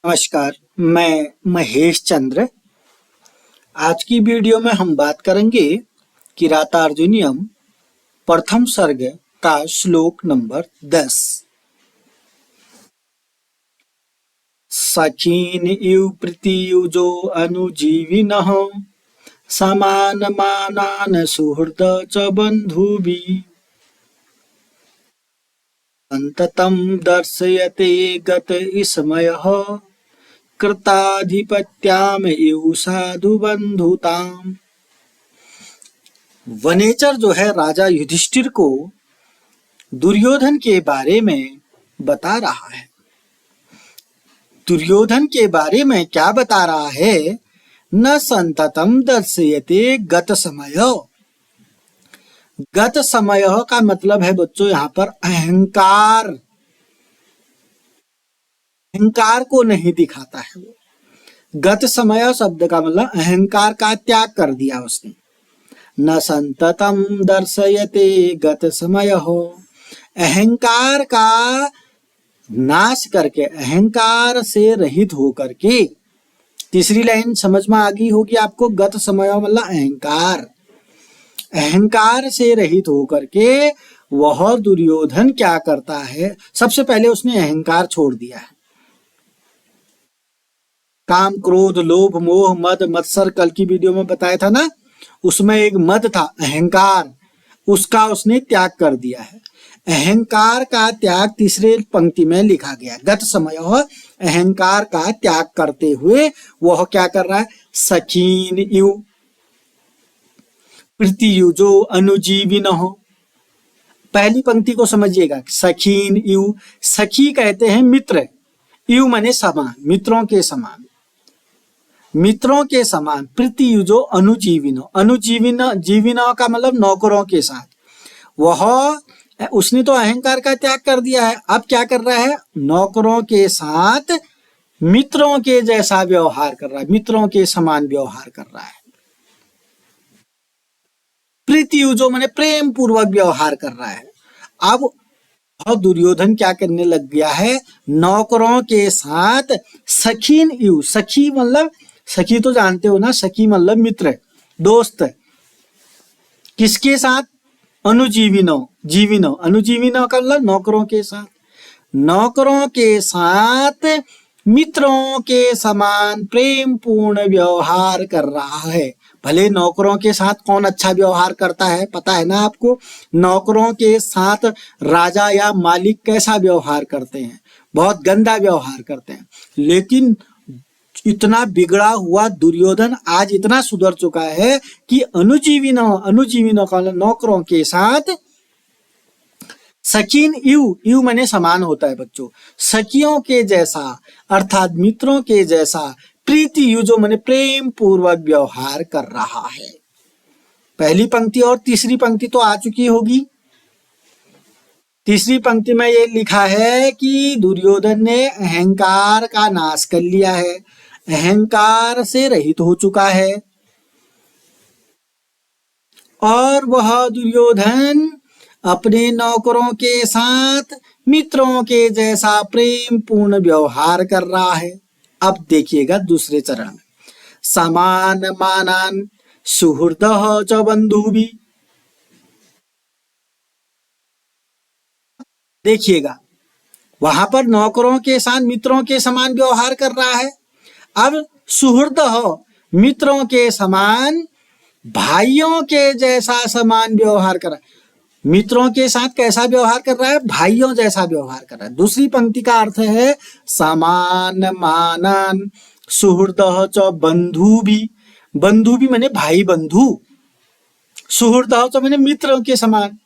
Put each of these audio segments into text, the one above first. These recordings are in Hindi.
नमस्कार, मैं महेश चंद्र। आज की वीडियो में हम बात करेंगे किरातार्जुनीयम प्रथम सर्ग का श्लोक नंबर 10। सखीन इव प्रीतियुजो अनुजीविनः समानमानान् सुहृद च बन्धुभिः सन्ततं दर्शयते गत इसमयः कृताधिपत्याम एव साधु बंधुताम। वनेचर जो है राजा युधिष्ठिर को दुर्योधन के बारे में बता रहा है। दुर्योधन के बारे में क्या बता रहा है? न संततम दर्शयते गत समय। गत समय का मतलब है बच्चों यहाँ पर अहंकार, अहंकार को नहीं दिखाता है। वो गत समय शब्द का मतलब अहंकार का त्याग कर दिया उसने। न संततम दर्शयते गत समय हो, अहंकार का नाश करके, अहंकार से रहित होकर के। तीसरी लाइन समझ में आ गई होगी आपको। गत समय मतलब अहंकार, अहंकार से रहित होकर के वह दुर्योधन क्या करता है? सबसे पहले उसने अहंकार छोड़ दिया है। काम, क्रोध, लोभ, मोह, मद, मत्सर कल की वीडियो में बताया था ना, उसमें एक मद था अहंकार, उसका उसने त्याग कर दिया है। अहंकार का त्याग तीसरे पंक्ति में लिखा गया। गत समय अहंकार का त्याग करते हुए वह क्या कर रहा है? सखीन इव प्रीतियुजो अनुजीविनः। पहली पंक्ति को समझिएगा। सखीन इव, सखी कहते हैं मित्र, इव माने समान, मित्रों के समान, मित्रों के समान। प्रीतियुजो अनुजीविनो, अनुजीविनो जीविनो का मतलब नौकरों के साथ। वह उसने तो अहंकार का त्याग कर दिया है, अब क्या कर रहा है? नौकरों के साथ मित्रों के जैसा व्यवहार कर रहा है, मित्रों के समान व्यवहार कर रहा है। प्रीतियुजो माने प्रेम पूर्वक व्यवहार कर रहा है। अब दुर्योधन क्या करने लग गया है? नौकरों के साथ सखीन इव, सखी मतलब, सखी तो जानते हो ना, सखी मतलब मित्र, दोस्त। किसके साथ? अनुजीविनो, जीविनो, अनुजीविनो का मतलब नौकरों के साथ। नौकरों के साथ मित्रों के समान प्रेम पूर्ण व्यवहार कर रहा है। भले नौकरों के साथ कौन अच्छा व्यवहार करता है पता है ना आपको? नौकरों के साथ राजा या मालिक कैसा व्यवहार करते हैं? बहुत गंदा व्यवहार करते हैं। लेकिन इतना बिगड़ा हुआ दुर्योधन आज इतना सुधर चुका है कि अनुजीविनो, अनुजीविनो का नौकरों के साथ सखीन इव, इव माने समान होता है बच्चों, सखियों के जैसा अर्थात मित्रों के जैसा प्रीति युजो माने प्रेम पूर्वक व्यवहार कर रहा है। पहली पंक्ति और तीसरी पंक्ति तो आ चुकी होगी। तीसरी पंक्ति में ये लिखा है कि दुर्योधन ने अहंकार का नाश कर लिया है, अहंकार से रहित हो चुका है और वह दुर्योधन अपने नौकरों के साथ मित्रों के जैसा प्रेम पूर्ण व्यवहार कर रहा है। अब देखिएगा दूसरे चरण में, समान मानान सुहृदः च बंधुभिः। देखिएगा वहां पर नौकरों के साथ मित्रों के समान व्यवहार कर रहा है। अब सुहृदः, मित्रों के समान, भाइयों के जैसा समान व्यवहार कर रहा है। मित्रों के साथ कैसा व्यवहार कर रहा है? भाइयों जैसा व्यवहार कर रहा है। दूसरी पंक्ति का अर्थ है समान मानान सुहृदः च बंधुभिः। बंधु भी माने भाई बंधु, सुहृदः च माने मित्रों के समान,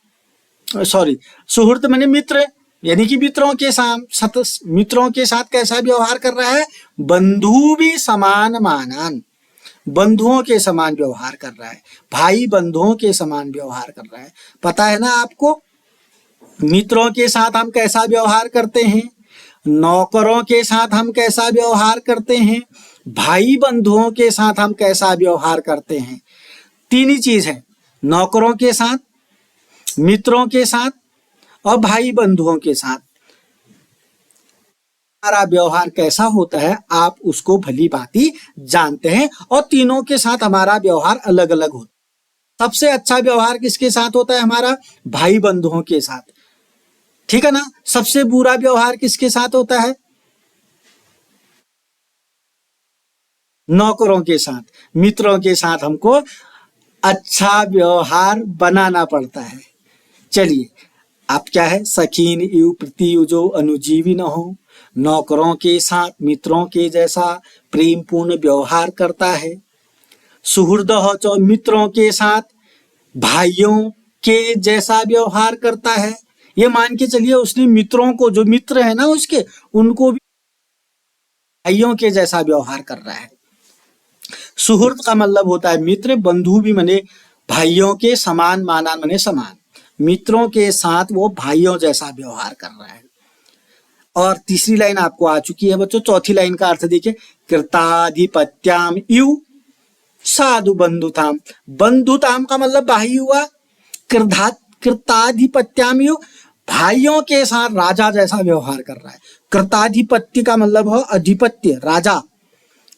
सॉरी सुहृद माने मित्र, यानी कि मित्रों के साथ, मित्रों के साथ कैसा व्यवहार कर रहा है? बंधु भी समान मानान, बंधुओं के समान व्यवहार कर रहा है, भाई बंधुओं के समान व्यवहार कर रहा है। पता है ना आपको मित्रों के साथ हम कैसा व्यवहार करते हैं, नौकरों के साथ हम कैसा व्यवहार करते हैं, भाई बंधुओं के साथ हम कैसा व्यवहार करते हैं। तीन ही चीज है, नौकरों के साथ, मित्रों के साथ और भाई बंधुओं के साथ। हमारा व्यवहार कैसा होता है आप उसको भली भांति जानते हैं, और तीनों के साथ हमारा व्यवहार अलग अलग होता है। सबसे अच्छा व्यवहार किसके साथ होता है? हमारा भाई बंधुओं के साथ, ठीक है ना। सबसे बुरा व्यवहार किसके साथ होता है? नौकरों के साथ, मित्रों के साथ हमको अच्छा व्यवहार बनाना पड़ता है। चलिए, अब क्या है? सखीन यु प्रीतियु जो अनुजीवी न हो, नौकरों के साथ मित्रों के जैसा प्रेम पूर्ण व्यवहार करता है। सुहृद जो मित्रों के साथ भाइयों के जैसा व्यवहार करता है। ये मान के चलिए उसने मित्रों को, जो मित्र है ना उसके, उनको भी भाइयों के जैसा व्यवहार कर रहा है। सुहृद का मतलब होता है मित्र, बंधु भी माने भाइयों के समान, माना माने समान। मित्रों के साथ वो भाइयों जैसा व्यवहार कर रहा है। और तीसरी लाइन आपको आ चुकी है बच्चों। चौथी लाइन का अर्थ देखिए, कृताधिपत्याम यु साधु बंधुताम। बंधुताम का मतलब भाई हुआ, कृताधिपत्याम यु भाइयों के साथ राजा जैसा व्यवहार कर रहा है। कृताधिपत्य का मतलब हो अधिपत्य, राजा।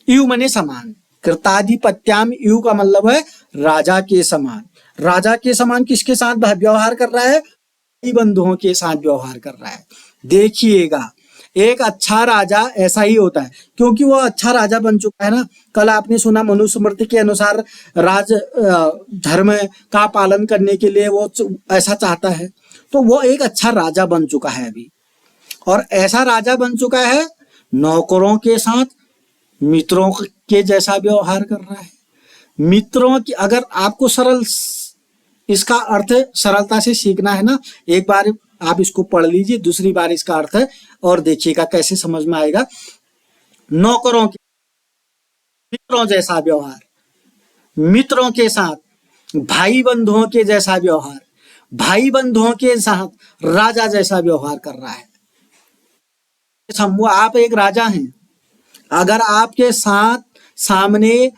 यु माने समान। कृताधिपत्याम यु का मतलब है राजा के समान। राजा के समान किसके साथ व्यवहार कर रहा है? भाई बंधुओं के साथ व्यवहार कर रहा है। देखिएगा, एक अच्छा राजा ऐसा ही होता है, क्योंकि वो अच्छा राजा बन चुका है ना। कल आपने सुना मनुस्मृति के अनुसार राज धर्म का पालन करने के लिए वो ऐसा चाहता है, तो वो एक अच्छा राजा बन चुका है अभी। और ऐसा राजा बन चुका है, नौकरों के साथ मित्रों के जैसा व्यवहार कर रहा है। मित्रों की, अगर आपको सरल इसका अर्थ सरलता से सीखना है ना, एक बार आप इसको पढ़ लीजिए, दूसरी बार इसका अर्थ है और देखिएगा कैसे समझ में आएगा। नौकरों के मित्रों जैसा व्यवहार, मित्रों के साथ भाई बंधुओं के जैसा व्यवहार, भाई बंधुओं के साथ राजा जैसा व्यवहार कर रहा है। आप एक राजा हैं, अगर आपके साथ सामने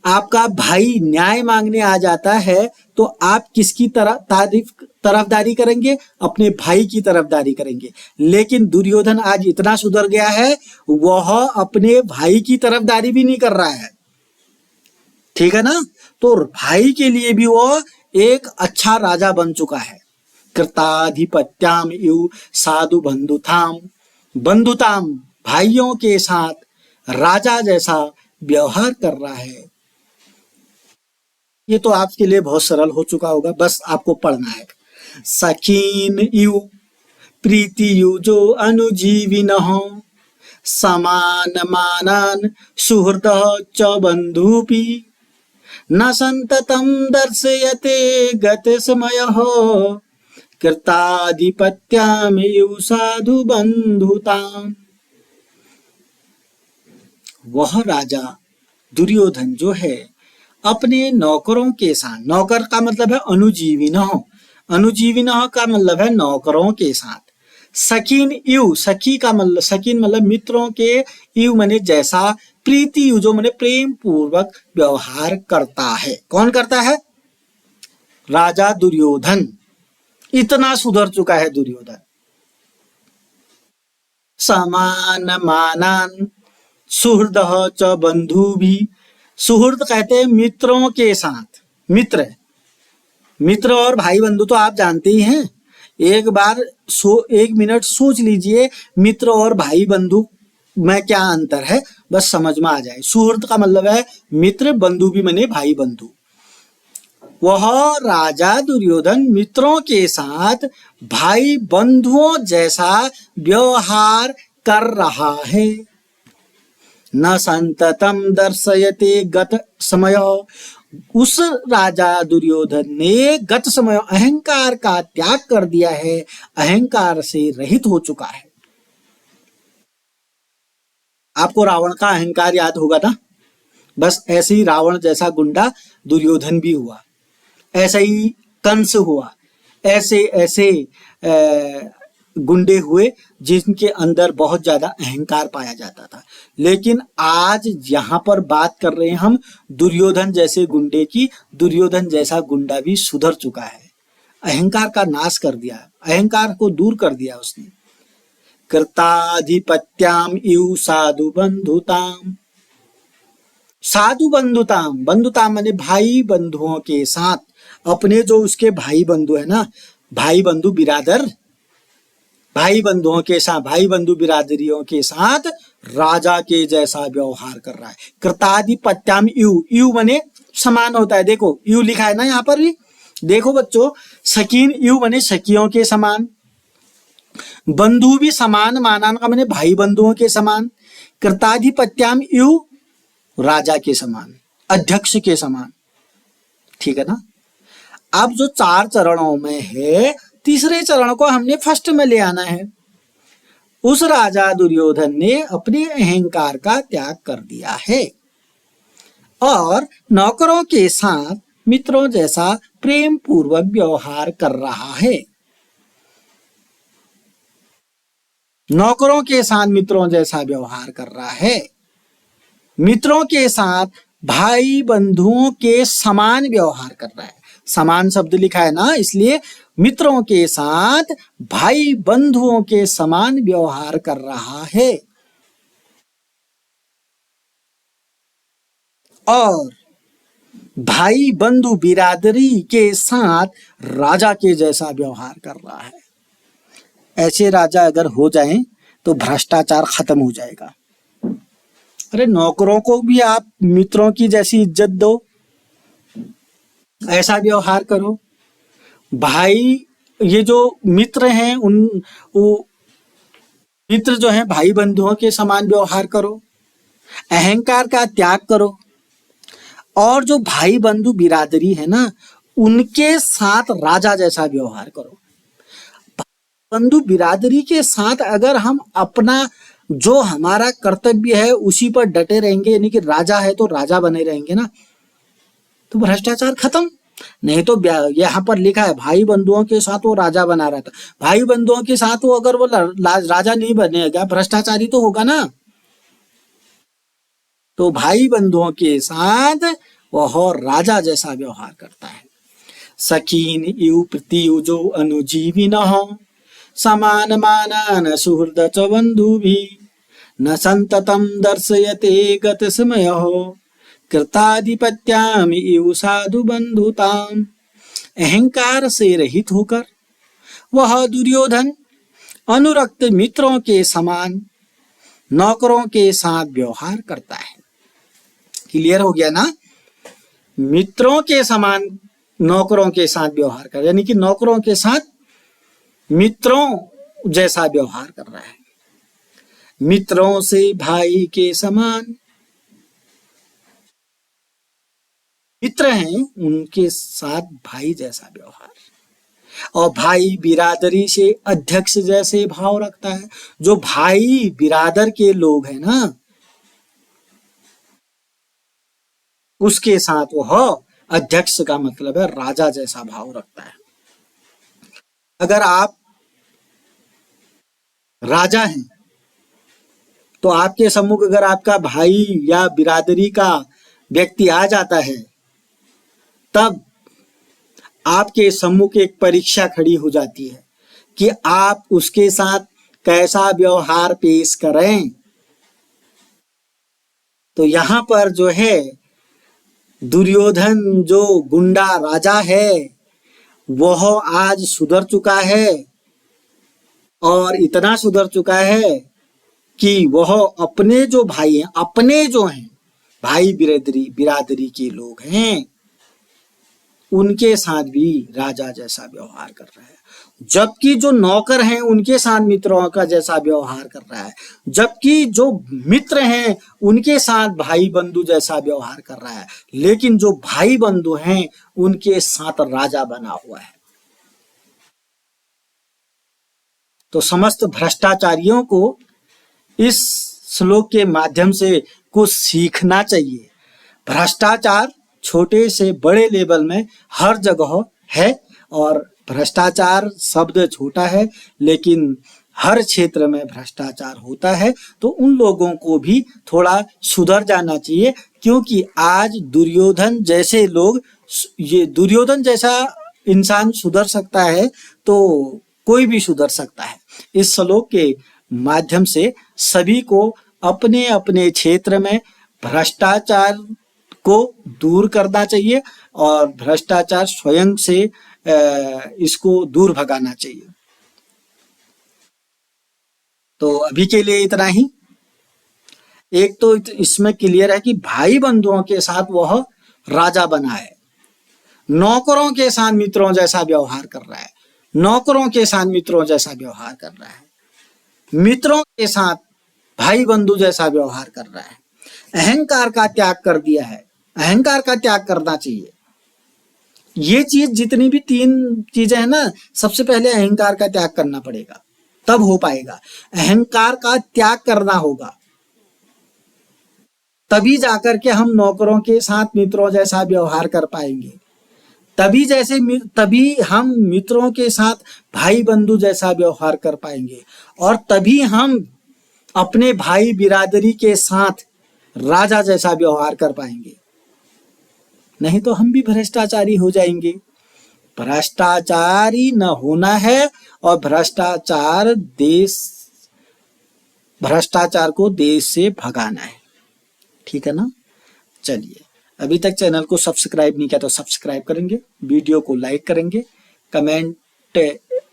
आपका भाई न्याय मांगने आ जाता है तो आप किसकी तरफदारी करेंगे? अपने भाई की तरफदारी करेंगे। लेकिन दुर्योधन आज इतना सुधर गया है, वह अपने भाई की तरफदारी भी नहीं कर रहा है, ठीक है ना। तो भाई के लिए भी वो एक अच्छा राजा बन चुका है। कृताधिपत्याम यु साधु बंधुताम, बंधुताम भाइयों के साथ राजा जैसा व्यवहार कर रहा है। ये तो आपके लिए बहुत सरल हो चुका होगा, बस आपको पढ़ना है। सखीन यु प्रीति यु जो अनुजीविन हो, समान मानान सुहृद च बंधुपि, न संततम दर्शयते गत समय हो, कृताधिपत्याम यु साधु बंधुताम। वह राजा दुर्योधन जो है अपने नौकरों के साथ, नौकर का मतलब है अनुजीविन, अनुजीविन का मतलब है नौकरों के साथ। सखीन यु, सखी का मतलब, सखीन मतलब मित्रों के, यु माने जैसा, प्रीति यु जो माने प्रेम पूर्वक व्यवहार करता है। कौन करता है? राजा दुर्योधन। इतना सुधर चुका है दुर्योधन। समान मानान सुहृद च बंधु भी, सुहृद कहते हैं मित्रों के साथ। मित्र और भाई बंधु तो आप जानते ही हैं। एक बार एक मिनट सोच लीजिए, मित्र और भाई बंधु में क्या अंतर है, बस समझ में आ जाए। सुहृद का मतलब है मित्र, बंधु भी माने भाई बंधु। वह राजा दुर्योधन मित्रों के साथ भाई बंधुओं जैसा व्यवहार कर रहा है। न संततम दर्शयते गत समय, उस राजा दुर्योधन ने गत समय अहंकार का त्याग कर दिया है, अहंकार से रहित हो चुका है। आपको रावण का अहंकार याद होगा ना, बस ऐसे ही रावण जैसा गुंडा दुर्योधन भी हुआ, ऐसा ही कंस हुआ, ऐसे ऐसे गुंडे हुए जिनके अंदर बहुत ज्यादा अहंकार पाया जाता था। लेकिन आज यहाँ पर बात कर रहे हैं हम दुर्योधन जैसे गुंडे की। दुर्योधन जैसा गुंडा भी सुधर चुका है, अहंकार का नाश कर दिया, अहंकार को दूर कर दिया उसने। कृताधिपत्याम इव साधु बंधुताम। साधु बंधुताम, बंधुताम माने भाई बंधुओं के साथ, अपने जो उसके भाई बंधु है ना, भाई बंधु बिरादर, भाई बंधुओं के साथ, भाई बंधु बिरादरियों के साथ राजा के जैसा व्यवहार कर रहा है। कृताधिपत्याम यू, यू माने समान होता है। देखो यू लिखा है ना यहाँ पर भी, देखो बच्चों, सकीन यू माने सखियों के समान, बंधु भी समान माना का माने भाई बंधुओं के समान, कृताधिपत्याम यू राजा के समान, अध्यक्ष के समान। ठीक है ना। अब जो 4 चरणों में है, तीसरे चरण को हमने फर्स्ट में ले आना है। उस राजा दुर्योधन ने अपने अहंकार का त्याग कर दिया है और नौकरों के साथ मित्रों जैसा प्रेम पूर्वक व्यवहार कर रहा है। नौकरों के साथ मित्रों जैसा व्यवहार कर रहा है, मित्रों के साथ भाई बंधुओं के समान व्यवहार कर रहा है। समान शब्द लिखा है ना, इसलिए मित्रों के साथ भाई बंधुओं के समान व्यवहार कर रहा है और भाई बंधु बिरादरी के साथ राजा के जैसा व्यवहार कर रहा है। ऐसे राजा अगर हो जाएं तो भ्रष्टाचार खत्म हो जाएगा। अरे नौकरों को भी आप मित्रों की जैसी इज्जत दो, ऐसा व्यवहार करो। भाई, ये जो मित्र हैं वो मित्र जो हैं भाई बंधुओं के समान व्यवहार करो, अहंकार का त्याग करो और जो भाई बंधु बिरादरी है ना, उनके साथ राजा जैसा व्यवहार करो। बंधु बिरादरी के साथ अगर हम अपना जो हमारा कर्तव्य है उसी पर डटे रहेंगे, यानी कि राजा है तो राजा बने रहेंगे ना, तो भ्रष्टाचार खत्म। नहीं तो यहाँ पर लिखा है भाई बंधुओं के साथ वो राजा बना रहता, भाई बंधुओं के साथ वो अगर वो राजा नहीं बनेगा, भ्रष्टाचारी तो होगा ना। तो भाई बंधुओं के साथ वह राजा जैसा व्यवहार करता है। सखीन इव प्रीतियु जो अनुजीवी न हो, समान माना न सुहृद च बंधु भी, न संततम दर्शयते गत समय हो, कृताधिपत्याम इव साधु बंधुताम। अहंकार से रहित होकर वह दुर्योधन अनुरक्त मित्रों के समान नौकरों के साथ व्यवहार करता है। क्लियर हो गया ना। मित्रों के समान नौकरों के साथ व्यवहार कर, यानी कि नौकरों के साथ मित्रों जैसा व्यवहार कर रहा है। मित्रों से भाई के समान, मित्र हैं उनके साथ भाई जैसा व्यवहार, और भाई बिरादरी से अध्यक्ष जैसे भाव रखता है। जो भाई बिरादर के लोग हैं ना, उसके साथ वह अध्यक्ष का मतलब है राजा जैसा भाव रखता है। अगर आप राजा हैं तो आपके सम्मुख अगर आपका भाई या बिरादरी का व्यक्ति आ जाता है, तब आपके सम्मुख एक परीक्षा खड़ी हो जाती है कि आप उसके साथ कैसा व्यवहार पेश करें। तो यहां पर जो है दुर्योधन जो गुंडा राजा है वह आज सुधर चुका है, और इतना सुधर चुका है कि वह अपने जो भाई हैं, अपने जो हैं भाई बिरादरी के लोग हैं, उनके साथ भी राजा जैसा व्यवहार कर रहा है। जबकि जो नौकर हैं उनके साथ मित्रों का जैसा व्यवहार कर रहा है, जबकि जो मित्र हैं उनके साथ भाई बंधु जैसा व्यवहार कर रहा है, लेकिन जो भाई बंधु हैं उनके साथ राजा बना हुआ है। तो समस्त भ्रष्टाचारियों को इस श्लोक के माध्यम से कुछ सीखना चाहिए। भ्रष्टाचार छोटे से बड़े लेवल में हर जगह है, और भ्रष्टाचार शब्द छोटा है लेकिन हर क्षेत्र में भ्रष्टाचार होता है। तो उन लोगों को भी थोड़ा सुधर जाना चाहिए, क्योंकि आज दुर्योधन जैसे लोग, ये दुर्योधन जैसा इंसान सुधर सकता है तो कोई भी सुधर सकता है। इस श्लोक के माध्यम से सभी को अपने अपने क्षेत्र में भ्रष्टाचार को दूर करना चाहिए और भ्रष्टाचार स्वयं से इसको दूर भगाना चाहिए। तो अभी के लिए इतना ही। एक तो इसमें क्लियर है कि भाई बंधुओं के साथ वह राजा बना है, नौकरों के साथ मित्रों जैसा व्यवहार कर रहा है, नौकरों के साथ मित्रों जैसा व्यवहार कर रहा है, मित्रों के साथ भाई बंधु जैसा व्यवहार कर रहा है, अहंकार का त्याग कर दिया है, अहंकार का त्याग करना चाहिए। ये चीज जितनी भी 3 चीजें हैं ना, सबसे पहले अहंकार का त्याग करना पड़ेगा, तब हो पाएगा। अहंकार का त्याग करना होगा, तभी जाकर के हम नौकरों के साथ मित्रों जैसा व्यवहार कर पाएंगे, तभी हम मित्रों के साथ भाई बंधु जैसा व्यवहार कर पाएंगे, और तभी हम अपने भाई बिरादरी के साथ राजा जैसा व्यवहार कर पाएंगे। नहीं तो हम भी भ्रष्टाचारी हो जाएंगे। भ्रष्टाचारी न होना है और भ्रष्टाचार को देश से भगाना है। ठीक है ना? चलिए, अभी तक चैनल को सब्सक्राइब नहीं किया तो सब्सक्राइब करेंगे, वीडियो को लाइक करेंगे, कमेंट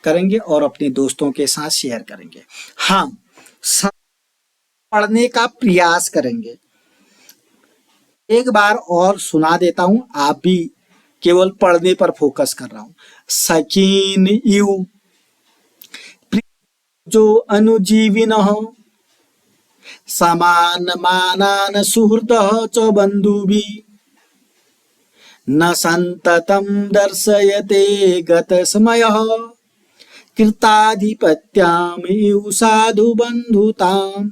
करेंगे और अपने दोस्तों के साथ शेयर करेंगे। हाँ, पढ़ने का प्रयास करेंगे। एक बार और सुना देता हूं, आप भी केवल पढ़ने पर फोकस कर रहा हूं। सखीन यू जो अनुजीविनः समान मानान सुहृदः च बन्धुभिः न संततं दर्शयते गतसमयः कृताधिपत्यां इव साधु बन्धुताम्।